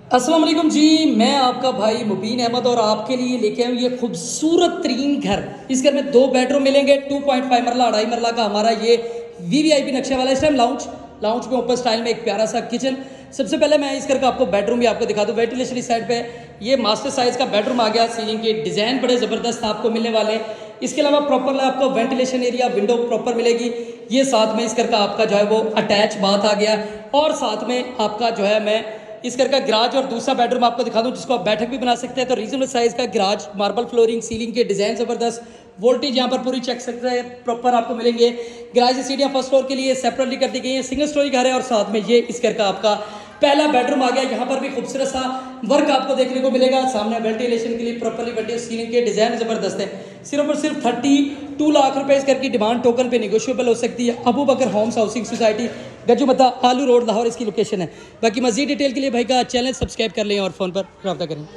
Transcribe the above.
अस्सलाम वालेकुम जी। मैं आपका भाई मुबीन अहमद और आपके लिए लेके आया हूँ ये खूबसूरत तरीन घर। इस घर में 2 बेडरूम मिलेंगे। 2.5 मरला 2.5 मरला का हमारा ये वीवीआईपी नक्शे वाला इस टाइम लाउंज में ऊपर स्टाइल में एक प्यारा सा किचन। सबसे पहले मैं इस घर का आपको बेडरूम भी आपको दिखा दूँ। वेंटिलेशन इस साइड पे ये मास्टर साइज का बेडरूम आ गया। सीलिंग के डिज़ाइन बड़े ज़बरदस्त आपको मिलने वाले हैं। इसके अलावा प्रॉपर आपको वेंटिलेशन एरिया विंडो प्रॉपर मिलेगी। ये साथ में इस घर का आपका जो है वो अटैच बाथ आ गया और साथ में आपका जो है मैं इस घर का गराज और दूसरा बेडरूम आपको दिखा दूं जिसको आप बैठक भी बना सकते हैं। तो रीजनेबल साइज का गराज, मार्बल फ्लोरिंग, सीलिंग के डिजाइन जबरदस्त, वोल्टेज यहाँ पर पूरी चेक सकते हैं प्रॉपर आपको मिलेंगे। गराज की सीढ़ियाँ फर्स्ट फ्लोर के लिए सेपरेटली कर दी गई है। सिंगल स्टोरी घर है और साथ में ये इस घर का आपका पहला बेडरूम आ गया। यहाँ पर भी खूबसूरत सा वर्क आपको देखने को मिलेगा। सामने वेंटिलेशन के लिए प्रॉपरली वेंटिलेशन, सीलिंग के डिजाइन जबरदस्त है। सिर्फ और सिर्फ 32 लाख रुपए इस घर की डिमांड टोकन पे नेगोशिएबल हो सकती है। अबू बकर होम्स हाउसिंग सोसाइटी, गजुमता, आलू रोड, लाहौर इसकी लोकेशन है। बाकी मजीद डिटेल के लिए भाई का चैनल सब्सक्राइब कर लें और फ़ोन पर रब्ता करें।